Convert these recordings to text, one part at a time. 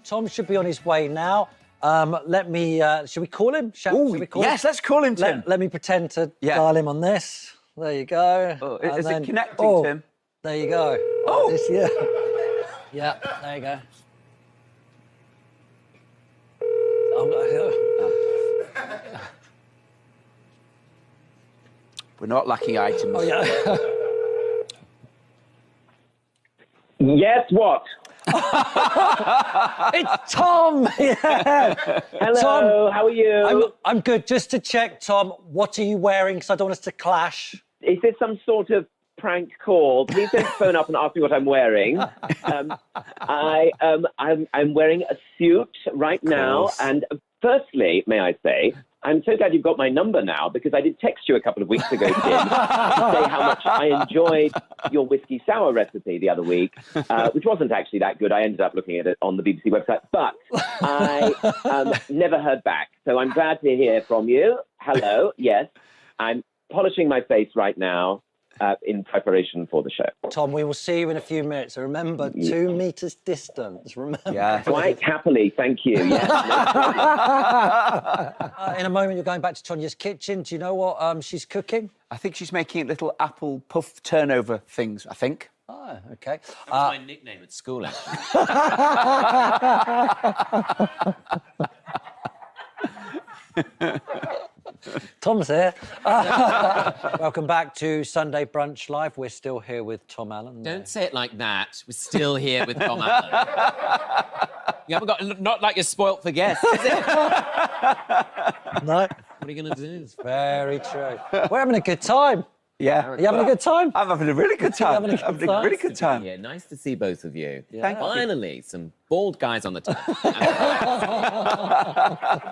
Tom should be on his way now. Let me, should we call him? Yes, let's call him, Tim. Let me pretend to dial him on this. There you go. Oh, is it connecting, Tim? There you go. Oh! Yeah, there you go. We're not lacking items. Oh, yeah. Yes, what? It's Tom! Yeah. Hello, Tom, how are you? I'm good. Just to check, Tom, what are you wearing? Because I don't want us to clash. Is this some sort of prank call? Please don't phone up and ask me what I'm wearing. I'm wearing a suit right now. And firstly, may I say, I'm so glad you've got my number now, because I did text you a couple of weeks ago, Tim, to say how much I enjoyed your whiskey sour recipe the other week, which wasn't actually that good. I ended up looking at it on the BBC website, but I never heard back. So I'm glad to hear from you. Hello, yes. I'm polishing my face right now in preparation for the show. Tom, we will see you in a few minutes. Remember, 2 meters distance. Remember. Yeah. Quite happily, thank you. Yes, in a moment, you're going back to Tonya's kitchen. Do you know what she's cooking? I think she's making little apple puff turnover things, I think. Oh, OK. That was my nickname at school, actually. Tom's here. Welcome back to Sunday Brunch Live. We're still here with Tom Allen. Don't say it like that. We're still here with Tom Allen. You haven't got... Not like you're spoilt for guests, is it? No. What are you going to do? Very true. We're having a good time. Yeah. Are you having a good time? I'm having a really good time. Having a really good time. Yeah, nice to see both of you. Yeah. Thank you. Finally, some bald guys on the team.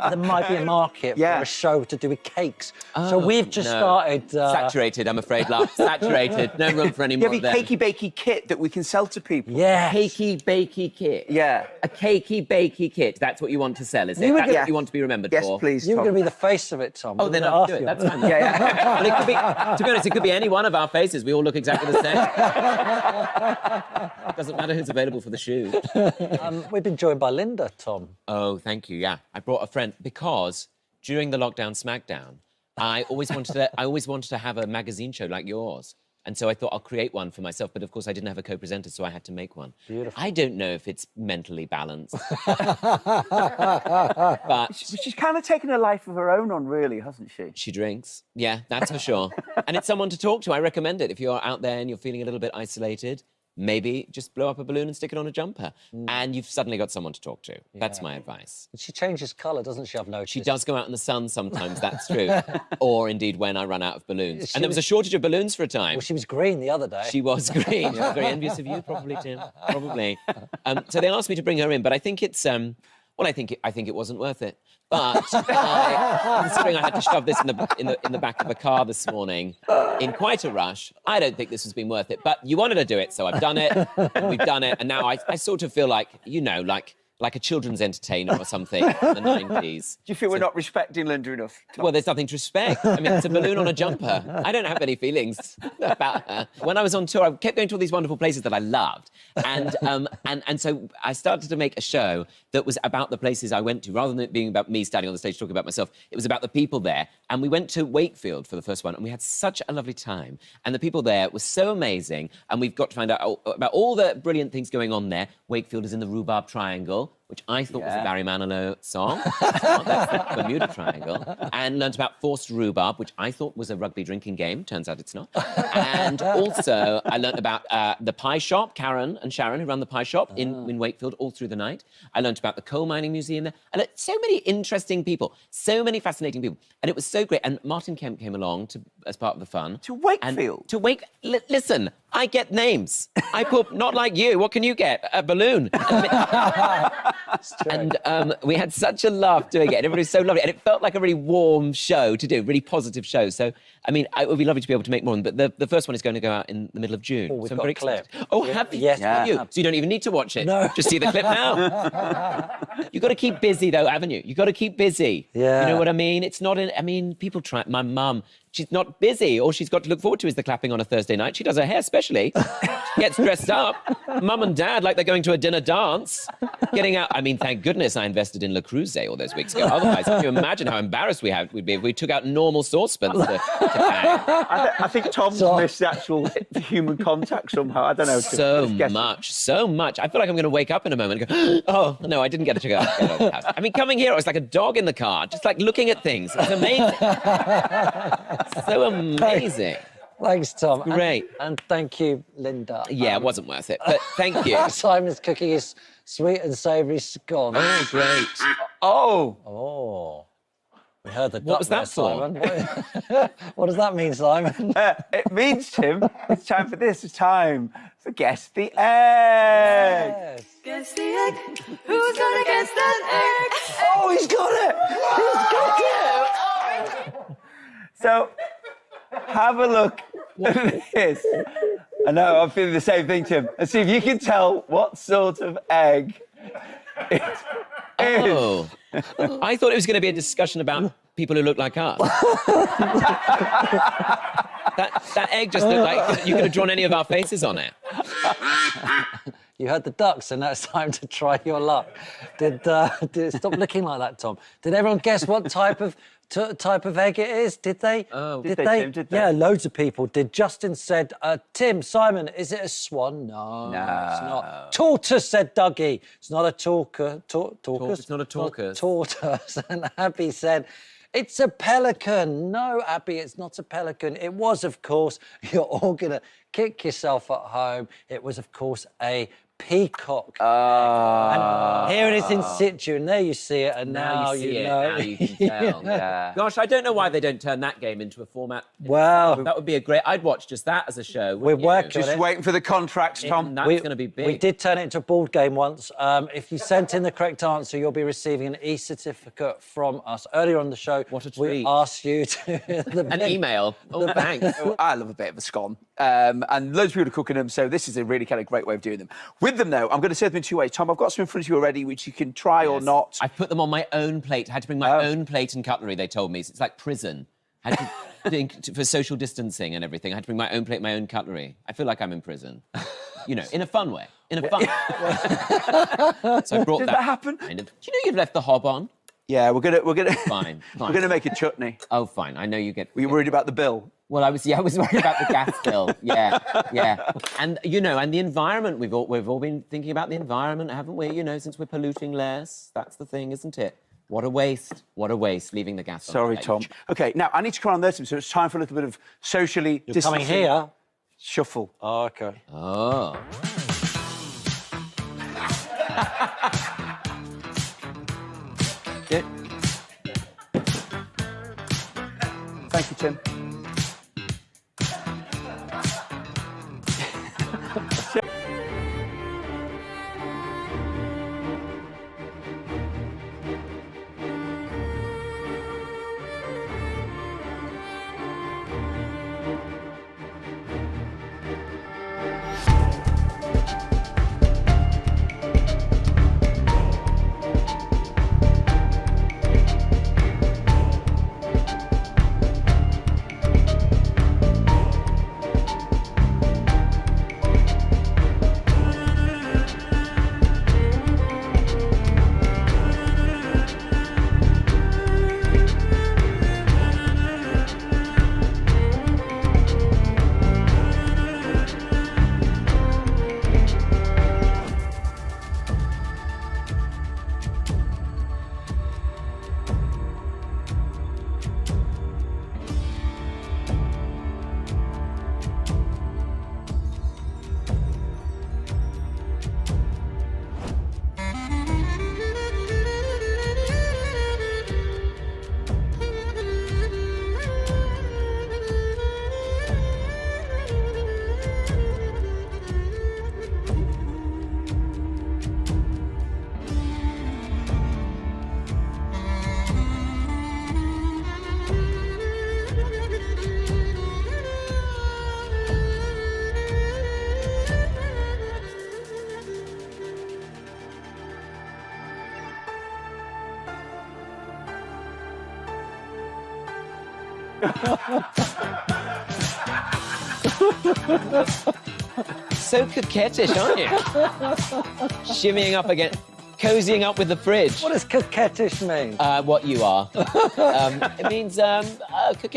There might be a market for a show to do with cakes. So we've just started... Saturated, I'm afraid, love. Saturated. No room for any more of them. Cakey bakey kit that we can sell to people. Yeah. Cakey bakey kit. Yeah. A cakey bakey kit. That's what you want to sell, is it? That's what you want to be remembered for? Yes, please, You were Tom. going to be the face of it, Tom. Oh, then I'll do it. That's fine. Yeah. But it could be, to be honest, it could be any one of our faces. We all look exactly the same. Doesn't matter who's available for the shoot. We've been joined by Linda, Tom. Oh, thank you. Yeah, I brought a friend because during the lockdown smackdown, I always wanted to have a magazine show like yours. And so I thought I'll create one for myself, but of course I didn't have a co-presenter, so I had to make one. Beautiful. I don't know if it's mentally balanced. But she's kind of taken a life of her own on, really, hasn't she? she drinks. Yeah, that's for sure. And it's someone to talk to. I recommend it. If you're out there and you're feeling a little bit isolated, maybe just blow up a balloon and stick it on a jumper. And you've suddenly got someone to talk to. That's my advice. She changes colour, doesn't she? I've noticed. She does go out in the sun sometimes, that's true. Or indeed when I run out of balloons. And there was a shortage of balloons for a time. Well, she was green the other day. She was green. She was very envious of you, probably, Tim. Probably. So they asked me to bring her in, but I think it's... well, I think it wasn't worth it. But considering I had to shove this in the back of a car this morning in quite a rush, I don't think this has been worth it. But you wanted to do it, so I've done it, and we've done it, and now I sort of feel like, you know, like a children's entertainer or something in the 90s. Do you feel we're not respecting Linda enough, Tom? Well, there's nothing to respect. I mean, it's a balloon on a jumper. I don't have any feelings about her. When I was on tour, I kept going to all these wonderful places that I loved. And so I started to make a show that was about the places I went to. Rather than it being about me standing on the stage talking about myself, it was about the people there. And we went to Wakefield for the first one, and we had such a lovely time. And the people there were so amazing. And we've got to find out about all the brilliant things going on there. Wakefield is in the Rhubarb Triangle, which I thought was a Barry Manilow song. That's the Bermuda Triangle. And learnt about forced rhubarb, which I thought was a rugby drinking game. Turns out it's not. And also, I learnt about the pie shop, Karen and Sharon, who run the pie shop in Wakefield all through the night. I learnt about the coal mining museum there. And so many interesting people, so many fascinating people. And it was so great. And Martin Kemp came along as part of the fun. To Wakefield? Listen, I get names. I put, not like you, what can you get? A balloon. And we had such a laugh doing it. Everybody was so lovely. And it felt like a really warm show to do, really positive show. So I mean, it would be lovely to be able to make more, but the first one is going to go out in the middle of June. Oh, we've so I'm got very a clip. excited. Oh, have you? Yes, Have we you? have. So you don't even need to watch it. No. Just see the clip now. You've got to keep busy, though, haven't you? You've got to keep busy. Yeah. You know what I mean? It's not I mean, people try... My mum, she's not busy. All she's got to look forward to is the clapping on a Thursday night. She does her hair especially. Gets dressed up. Mum and Dad like they're going to a dinner dance. Getting out... I mean, thank goodness I invested in Le Creuset all those weeks ago. Otherwise, can you imagine how embarrassed we'd be if we took out normal saucepans to bang? I think Tom's missed the actual human contact somehow. I don't know. So much. I feel like I'm going to wake up in a moment and go, oh, no, I didn't get to go out of the house. I mean, coming here, I was like a dog in the car, just like looking at things. It was amazing. So amazing. Thanks, Tom. Great. And thank you, Linda. Yeah, it wasn't worth it, but thank you. Simon's cooking his sweet and savoury scone. Oh, great. Oh, Oh. We heard the What was duck that there, for? Simon. What does that mean, Simon? it means, Tim, it's time for this. It's time for Guess the Egg. Yes. Guess the egg. Who's gonna guess that egg? Oh, he's got it! He's got it! So, have a look at this. I know, I'm feeling the same thing, Tim. And see if you can tell what sort of egg it is. Oh. I thought it was going to be a discussion about people who look like us. that egg just looked like you could have drawn any of our faces on it. You heard the ducks, so now it's time to try your luck. Did it stop looking like that, Tom? Did everyone guess what type of egg it is? Did they? Oh. Did they, Tim? Did they? Yeah, loads of people did. Justin said, Tim, Simon, is it a swan? No, it's not. Tortoise, said Dougie. It's not a tortoise. It's not a tortoise. Tortoise. And Abby said, it's a pelican. No, Abby, it's not a pelican. It was, of course, you're all going to kick yourself at home. It was, of course, a peacock. And here it is in situ, and there you see it, and now you see it, know. now you can tell. Yeah. Gosh, I don't know why they don't turn that game into a format. Well, That would be a great... I'd watch just that as a show. We're wouldn't you? working Just on it. waiting for the contracts, Tom. That's going to be big. We did turn it into a board game once. If you sent in the correct answer, you'll be receiving an e-certificate from us. Earlier on the show, What a we treat. asked you to... An email. Oh, thanks. Oh, I love a bit of a scone. And loads of people are cooking them, so this is a really kind of great way of doing them. With them, though, I'm going to serve them in two ways. Tom, I've got some in front of you already, which you can try or not. I put them on my own plate. I had to bring my own plate and cutlery, they told me. It's like prison. I had to think for social distancing and everything. I had to bring my own plate, my own cutlery. I feel like I'm in prison. You know, in a fun way. In a fun way. So I brought Did that happen? Kind of. Do you know you've left the hob on? Yeah, we're gonna Fine. we're gonna make a chutney. Oh, fine. I know you get... Were you worried about the bill? Well, I was worried about the gas bill. Yeah. And, you know, and the environment. We've all been thinking about the environment, haven't we? You know, since we're polluting less. That's the thing, isn't it? What a waste. What a waste, leaving the gas on. Sorry, the Tom. page. OK, now, I need to come on there, Tim, so it's time for a little bit of socially You're coming distancing here? shuffle. Oh, OK. Oh. Yeah. Thank you, Tim. So coquettish, aren't you? Shimmying up again, cozying up with the fridge. What does coquettish mean? What you are. It means coquettish.